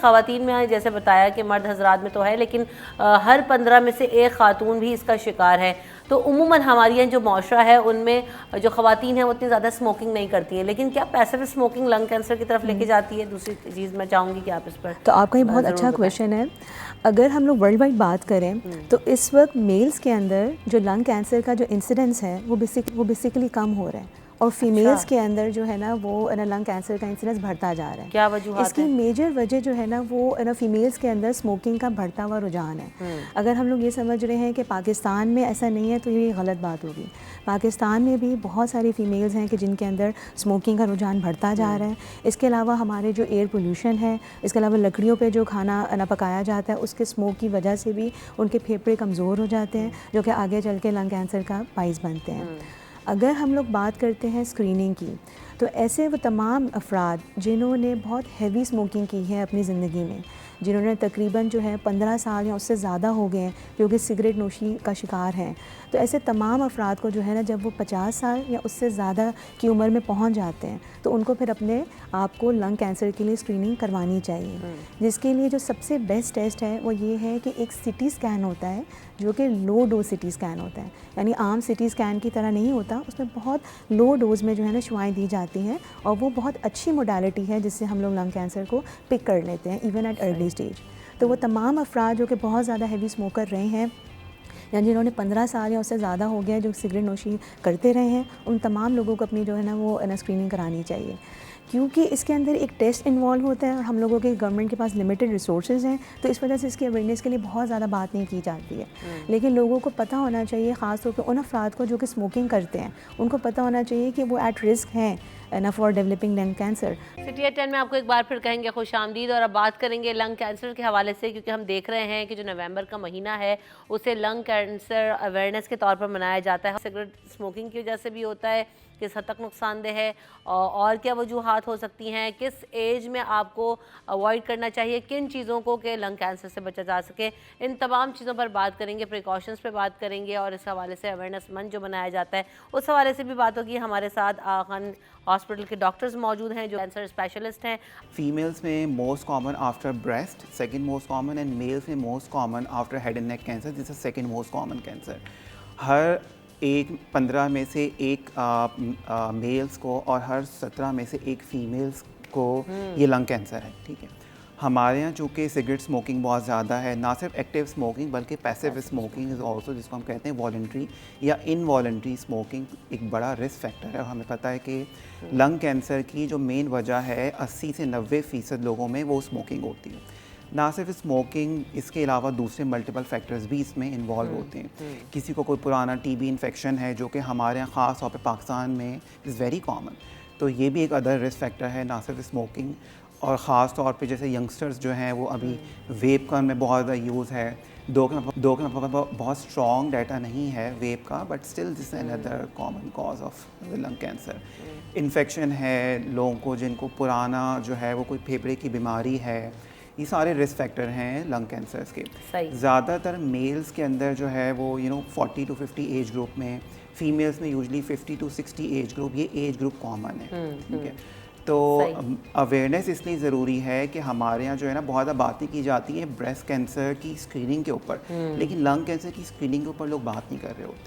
خواتین میں جیسے بتایا کہ مرد حضرات میں تو ہے، لیکن ہر 15 میں سے ایک خاتون بھی اس کا شکار ہے. تو عموماً ہماری یہاں جو معاشرہ ہے ان میں جو خواتین ہیں وہ اتنی زیادہ اسموکنگ نہیں کرتی ہیں، لیکن کیا پیسو اسموکنگ لنگ کینسر کی طرف لے کے جاتی ہے؟ دوسری چیز میں چاہوں گی کہ آپ اس پر تو آپ کا یہ بہت اچھا کویشچن ہے. اگر ہم لوگ ورلڈ وائڈ بات کریں تو اس وقت میلز کے اندر جو لنگ کینسر کا جو انسیڈنس ہے وہ بیسیکلی کم ہو رہا ہے، اور فیمیلز کے اندر جو ہے نا وہ لنگ کینسر کا انسیڈنس بڑھتا جا رہا ہے. کیا وجوہات اس کی میجر وجہ جو ہے نا وہ فیمیلز کے اندر اسموکنگ کا بڑھتا ہوا رجحان ہے. اگر ہم لوگ یہ سمجھ رہے ہیں کہ پاکستان میں ایسا نہیں ہے تو یہ غلط بات ہوگی. پاکستان میں بھی بہت ساری فیمیلز ہیں کہ جن کے اندر اسموکنگ کا رجحان بڑھتا جا رہا ہے. اس کے علاوہ ہمارے جو ایئر پولیوشن ہے، اس کے علاوہ لکڑیوں پہ جو کھانا پکایا جاتا ہے اس کے اسموک کی وجہ سے بھی ان کے پھیپھڑے کمزور ہو جاتے ہیں، جو کہ آگے چل کے لنگ کینسر کا باعث بنتے ہیں. اگر ہم لوگ بات کرتے ہیں اسکریننگ کی، تو ایسے وہ تمام افراد جنہوں نے بہت ہیوی اسموکنگ کی ہے اپنی زندگی میں، جنہوں نے تقریباً جو ہے 15 سال یا اس سے زیادہ ہو گئے ہیں جو کہ سگریٹ نوشی کا شکار ہیں، تو ایسے تمام افراد کو جو ہے نا جب وہ 50 سال یا اس سے زیادہ کی عمر میں پہنچ جاتے ہیں تو ان کو پھر اپنے آپ کو لنگ کینسر کے لیے اسکریننگ کروانی چاہیے. جس کے لیے جو سب سے بیسٹ ٹیسٹ ہے وہ یہ ہے کہ ایک سی ٹی اسکین ہوتا ہے جو کہ لو ڈوز سی ٹی اسکین ہوتا ہے. یعنی عام سی ٹی اسکین کی طرح نہیں ہوتا، اس میں بہت لو ڈوز میں جو ہے نا شعاعیں دی جاتی ہیں، اور وہ بہت اچھی موڈیلٹی ہے جس سے ہم لوگ لنگ کینسر کو پک کر لیتے ہیں ایون ایٹ ارلی اسٹیج. تو وہ تمام افراد جو کہ بہت زیادہ ہیوی اسموکر رہے ہیں یا جنہوں نے 15 سال یا اس سے زیادہ ہو گیا جو سگریٹ نوشی کرتے رہے ہیں، ان تمام لوگوں کو اپنی جو ہے نا وہ اسکریننگ کرانی چاہیے. کیونکہ اس کے اندر ایک ٹیسٹ انوالو ہوتا ہے اور ہم لوگوں کے گورنمنٹ کے پاس لمیٹڈ ریسورسز ہیں، تو اس وجہ سے اس کی اویئرنیس کے لیے بہت زیادہ بات نہیں کی جاتی ہے. لیکن لوگوں کو پتہ ہونا چاہیے، خاص طور پہ ان افراد کو جو کہ اسموکنگ کرتے ہیں، ان کو پتہ ہونا چاہیے کہ وہ ایٹ رسک ہیں for developing lung cancer. City at 10 میں آپ کو ایک بار پھر کہیں گے خوش آمدید. اور اب بات کریں گے لنگ کینسر کے حوالے سے، کیونکہ ہم دیکھ رہے ہیں کہ جو نومبر کا مہینہ ہے اسے لنگ کینسر اویئرنیس کے طور پر منایا جاتا ہے. سگریٹ اسموکنگ کی وجہ سے بھی ہوتا ہے، کس حد تک نقصان دہ ہے، اور کیا وجوہات ہو سکتی ہیں، کس ایج میں آپ کو اوائڈ کرنا چاہیے کن چیزوں کو کہ لنگ کینسر سے بچا جا سکے. ان تمام چیزوں پر بات کریں گے، پریکاشنز پہ بات کریں گے، اور اس حوالے سے اویئرنیس منتھ جو منایا جاتا ہے اس حوالے سے بھی بات ہوگی. ہمارے ساتھ خان ہاسپٹل کے ڈاکٹرز موجود ہیں جو کینسر اسپیشلسٹ ہیں. فیمیلز میں most common after breast, second most common, and males میں most common after head and neck cancer, this is second most common cancer. ہر 15 میں سے ایک میلز کو اور ہر 17 میں سے ایک فیمیلز کو یہ لنگ کینسر ہے. ٹھیک ہے، ہمارے یہاں چونکہ سگریٹ اسموکنگ بہت زیادہ ہے، نہ صرف ایکٹیو اسموکنگ بلکہ پیسو اسموکنگ از آلسو، جس کو ہم کہتے ہیں والنٹری یا انوالنٹری اسموکنگ، ایک بڑا رسک فیکٹر ہے. اور ہمیں پتہ ہے کہ لنگ کینسر کی جو مین وجہ ہے 80 سے 90% لوگوں میں وہ اسموکنگ ہوتی ہے. نہ صرف اسموکنگ، اس کے علاوہ دوسرے ملٹیپل فیکٹرز بھی اس میں انوالو ہوتے ہیں. کسی کو کوئی پرانا ٹی بی انفیکشن ہے جو کہ ہمارے یہاں خاص طور پہ پاکستان میں از ویری کامن، تو یہ بھی ایک ادر رسک فیکٹر ہے. نہ صرف اسموکنگ، اور خاص طور پہ جیسے ینگسٹرز جو ہیں وہ ابھی ویپ کا ان میں بہت زیادہ یوز ہے. دو کے بہت اسٹرانگ ڈیٹا نہیں ہے ویپ کا، but still this is another common cause of lung cancer. Infection ہے لوگوں کو جن کو پرانا جو ہے وہ کوئی پھیپھڑے کی بیماری ہے، یہ سارے رسک فیکٹر ہیں لنگ کینسرز کے. زیادہ تر میلز کے اندر جو ہے وہ 40 to 50 ایج گروپ میں، فیمیلز میں یوزلی 50 to 60 ایج گروپ، یہ ایج گروپ کامن ہے. ٹھیک ہے، تو اویئرنیس اس لیے ضروری ہے کہ ہمارے یہاں جو ہے نا بہت زیادہ باتیں کی جاتی ہیں بریسٹ کینسر کی اسکریننگ کے اوپر، لیکن لنگ کینسر کی اسکریننگ کے اوپر لوگ بات نہیں کر رہے ہوتے.